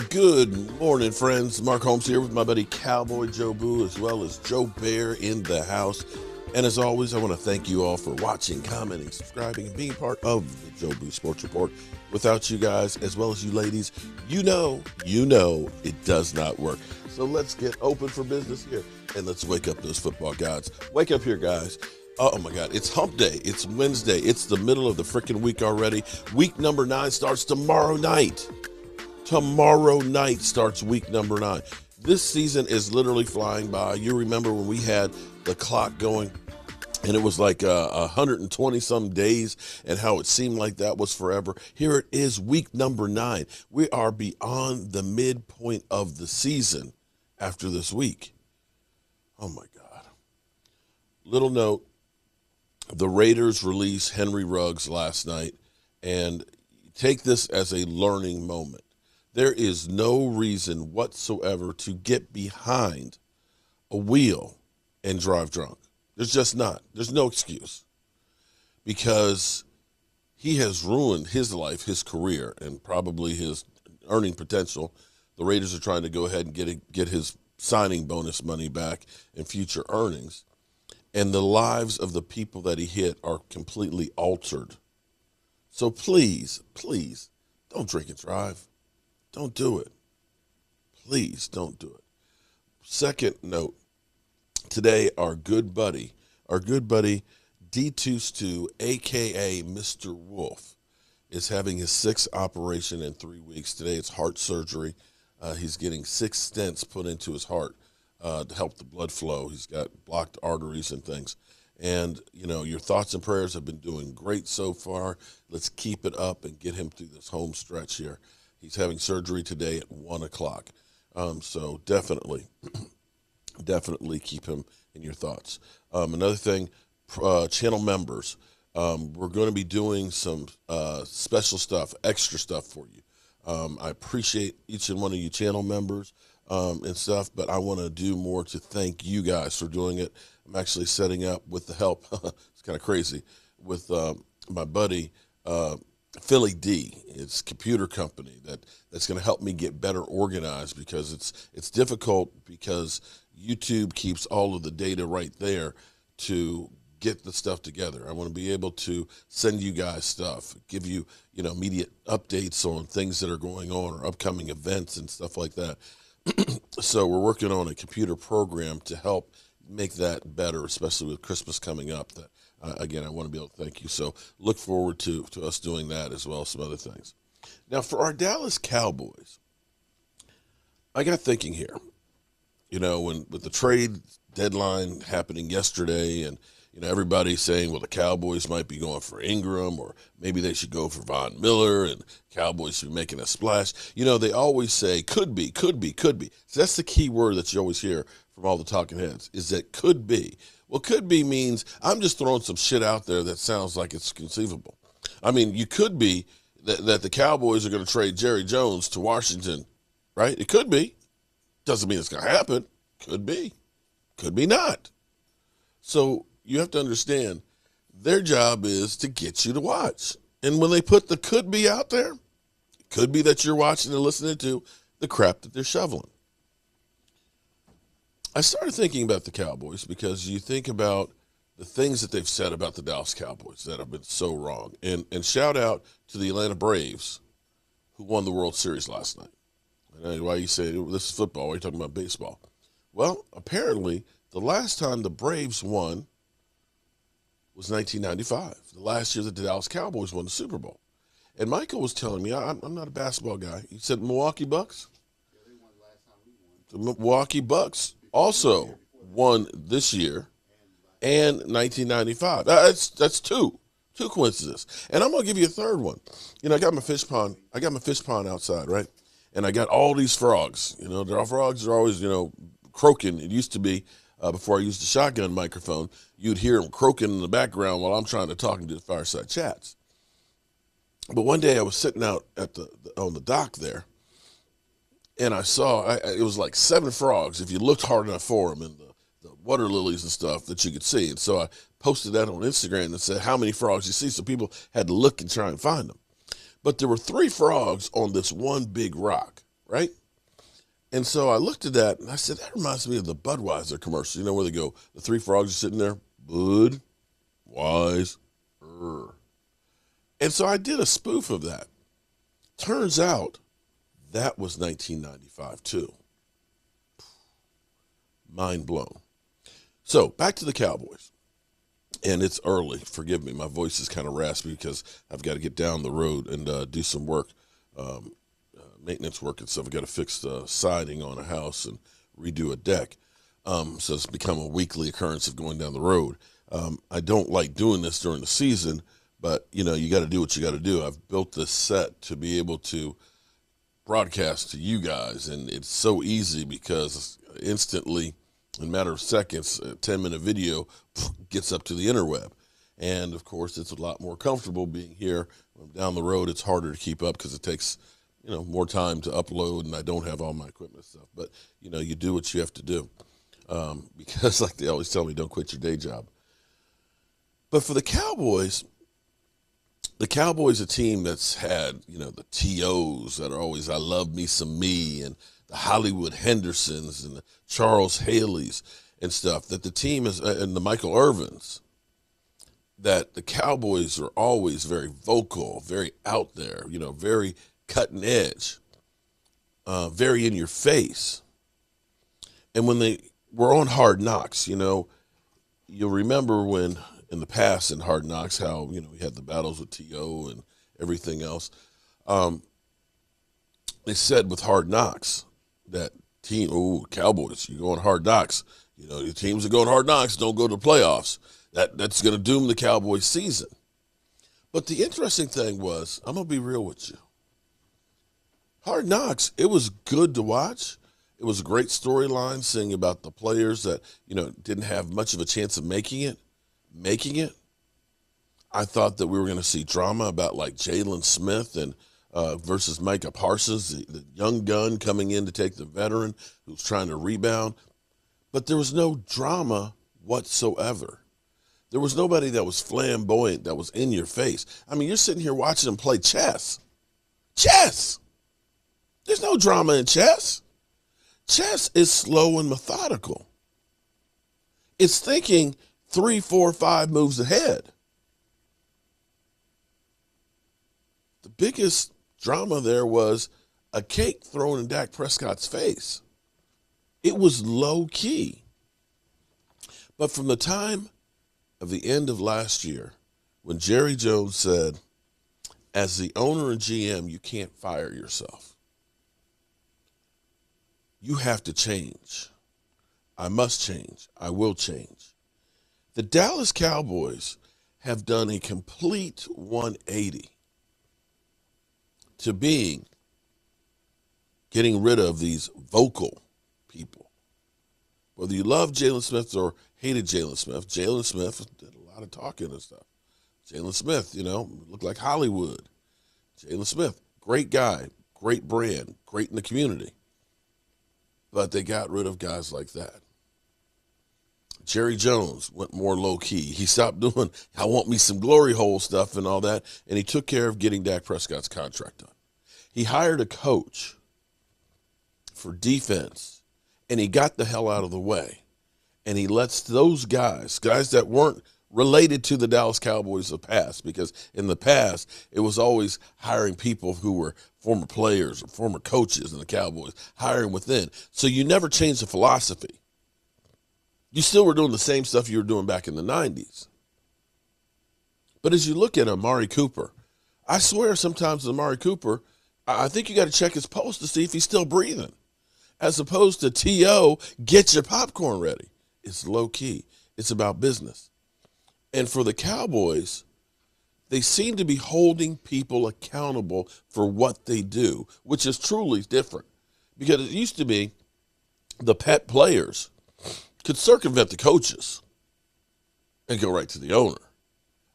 Well, good morning, friends. Mark Holmes here with my buddy Cowboy Joe Boo, as well as Joe Bear in the house. And as always, I want to thank you all for watching, commenting, subscribing, and being part of the Joe Boo Sports Report. Without you guys, as well as you ladies, you know it does not work. So let's get open for business here, and let's wake up those football gods. Wake up here, guys. Oh my God, it's hump day. It's Wednesday. It's the middle of the freaking week already. Week number 9 starts tomorrow night. Tomorrow night starts week number 9. This season is literally flying by. You remember when we had the clock going and it was like 120 some days and how it seemed like that was forever. Here it is, week number 9. We are beyond the midpoint of the season after this week. Oh my God. Little note, the Raiders released Henry Ruggs last night, and take this as a learning moment. There is no reason whatsoever to get behind a wheel and drive drunk. There's just not. There's no excuse, because he has ruined his life, his career, and probably his earning potential. The Raiders are trying to go ahead and get his signing bonus money back in future earnings. And the lives of the people that he hit are completely altered. So please, please, don't drink and drive. Don't do it. Please don't do it. Second note, today our good buddy D2 Stew, a.k.a. Mr. Wolf, is having his 6th operation in 3 weeks. Today it's heart surgery. He's getting 6 stents put into his heart to help the blood flow. He's got blocked arteries and things. And, you know, your thoughts and prayers have been doing great so far. Let's keep it up and get him through this home stretch here. He's having surgery today at 1 o'clock. So definitely keep him in your thoughts. Another thing, channel members, we're going to be doing some special stuff, extra stuff for you. I appreciate each and one of you channel members and stuff, but I want to do more to thank you guys for doing it. I'm actually setting up with the help, it's kind of crazy, with my buddy Philly D. It's a computer company that's going to help me get better organized, because it's difficult, because YouTube keeps all of the data right there to get the stuff together. I want to be able to send you guys stuff, give you, immediate updates on things that are going on or upcoming events and stuff like that. So we're working on a computer program to help make that better, especially with Christmas coming up. That again, I want to be able to thank you. So look forward to us doing that, as well as some other things. Now, for our Dallas Cowboys, I got thinking here. With the trade deadline happening yesterday, and everybody's saying, well, the Cowboys might be going for Ingram, or maybe they should go for Von Miller, and Cowboys should be making a splash. They always say could be. So that's the key word that you always hear from all the talking heads, is that could be. Well, could be means I'm just throwing some shit out there that sounds like it's conceivable. I mean, you could be that the Cowboys are going to trade Jerry Jones to Washington, right? It could be. Doesn't mean it's going to happen. Could be. Could be not. So you have to understand, their job is to get you to watch. And when they put the could be out there, it could be that you're watching and listening to the crap that they're shoveling. I started thinking about the Cowboys, because you think about the things that they've said about the Dallas Cowboys that have been so wrong. And shout out to the Atlanta Braves, who won the World Series last night. And why you say this is football, why are you talking about baseball? Well, apparently the last time the Braves won was 1995, the last year that the Dallas Cowboys won the Super Bowl. And Michael was telling me, I'm not a basketball guy. He said Milwaukee Bucks. Yeah, they won the last time we won. The Milwaukee Bucks also won this year and 1995. That's two coincidences. And I'm gonna give you a third one. I got my fish pond. I got my fish pond outside, right? And I got all these frogs. The frogs are always, croaking. It used to be before I used the shotgun microphone, you'd hear them croaking in the background while I'm trying to talk and do the fireside chats. But one day I was sitting out on the dock there, and I saw it was like 7 frogs if you looked hard enough for them, and the water lilies and stuff that you could see. And so I posted that on Instagram and said, how many frogs you see? So people had to look and try and find them. But there were 3 frogs on this one big rock, right? And so I looked at that and I said, that reminds me of the Budweiser commercial. You know where they go, the three frogs are sitting there, Bud, Wise, And so I did a spoof of that. Turns out that was 1995 too. Mind blown. So back to the Cowboys. And it's early. Forgive me. My voice is kind of raspy because I've got to get down the road and do some work, maintenance work and stuff. I've got to fix the siding on a house and redo a deck. So it's become a weekly occurrence of going down the road. I don't like doing this during the season, but, you know, you got to do what you got to do. I've built this set to be able to broadcast to you guys, and it's so easy because instantly, in a matter of seconds, a 10-minute video gets up to the interweb. And, of course, it's a lot more comfortable being here. When I'm down the road, it's harder to keep up because it takes, you know, more time to upload, and I don't have all my equipment and stuff. But, you know, you do what you have to do because, like they always tell me, don't quit your day job. But for the Cowboys a team that's had, you know, the T.O.s that are always, I love me some me, and the Hollywood Hendersons and the Charles Haleys and stuff, that the team is, and the Michael Irvins, that the Cowboys are always very vocal, very out there, you know, very cutting edge, very in your face. And when they were on Hard Knocks, you know, you'll remember when in the past in Hard Knocks how, you know, we had the battles with T.O. and everything else. They said with Hard Knocks that Cowboys, you go on Hard Knocks. You know, your teams that go on Hard Knocks don't go to the playoffs. That's going to doom the Cowboys season. But the interesting thing was, I'm going to be real with you. Hard Knocks, it was good to watch. It was a great storyline, seeing about the players that, you know, didn't have much of a chance of making it. I thought that we were going to see drama about like Jalen Smith and versus Micah Parsons, the young gun coming in to take the veteran who's trying to rebound. But there was no drama whatsoever. There was nobody that was flamboyant, that was in your face. I mean, you're sitting here watching them play chess. Chess! There's no drama in chess. Chess is slow and methodical. It's thinking 3, 4, 5 moves ahead. The biggest drama there was a cake thrown in Dak Prescott's face. It was low key. But from the time of the end of last year, when Jerry Jones said, as the owner and GM, you can't fire yourself. You have to change. I must change. I will change. The Dallas Cowboys have done a complete 180 to getting rid of these vocal people. Whether you love Jalen Smith or hated Jalen Smith did a lot of talking and stuff. Jalen Smith, you know, looked like Hollywood. Jalen Smith, great guy, great brand, great in the community. But they got rid of guys like that. Jerry Jones went more low-key. He stopped doing, I want me some glory hole stuff and all that, and he took care of getting Dak Prescott's contract done. He hired a coach for defense, and he got the hell out of the way. And he lets those guys that weren't related to the Dallas Cowboys of the past, because in the past, it was always hiring people who were former players or former coaches in the Cowboys, hiring within. So you never changed the philosophy. You still were doing the same stuff you were doing back in the 90s. But as you look at Amari Cooper, I swear sometimes Amari Cooper, I think you got to check his pulse to see if he's still breathing. As opposed to T.O., get your popcorn ready. It's low key. It's about business. And for the Cowboys, they seem to be holding people accountable for what they do, which is truly different. Because it used to be the pet players could circumvent the coaches and go right to the owner.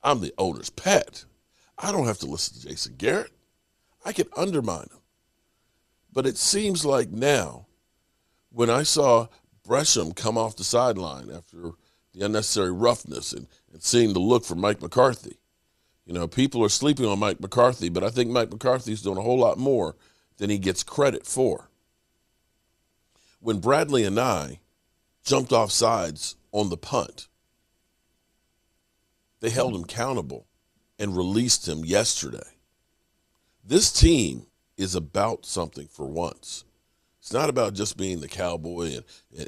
I'm the owner's pet. I don't have to listen to Jason Garrett. I can undermine him. But it seems like now, when I saw Bresham come off the sideline after the unnecessary roughness and seeing the look from Mike McCarthy, you know, people are sleeping on Mike McCarthy, but I think Mike McCarthy's doing a whole lot more than he gets credit for. When Bradley and I jumped off sides on the punt, they held him accountable and released him yesterday. This team is about something for once. It's not about just being the Cowboy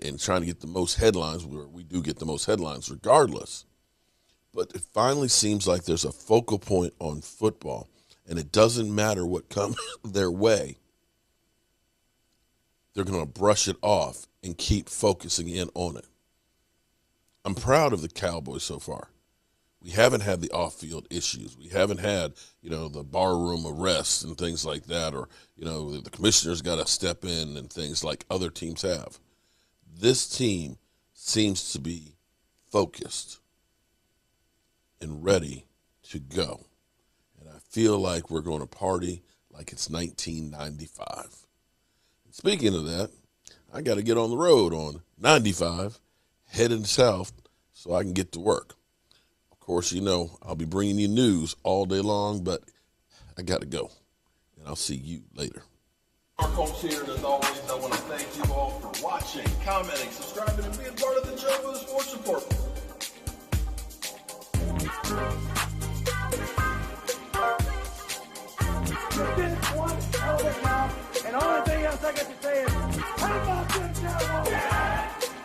and trying to get the most headlines, where we do get the most headlines regardless. But it finally seems like there's a focal point on football, and it doesn't matter what comes their way. They're going to brush it off and keep focusing in on it. I'm proud of the Cowboys so far. We haven't had the off-field issues. We haven't had, the barroom arrests and things like that, or, the commissioner's got to step in and things like other teams have. This team seems to be focused and ready to go. And I feel like we're going to party like it's 1995. And speaking of that, I got to get on the road on 95, heading south so I can get to work. Of course, I'll be bringing you news all day long, but I got to go. And I'll see you later. Our coach here, and as always, I want to thank you all for watching, commenting, subscribing, and being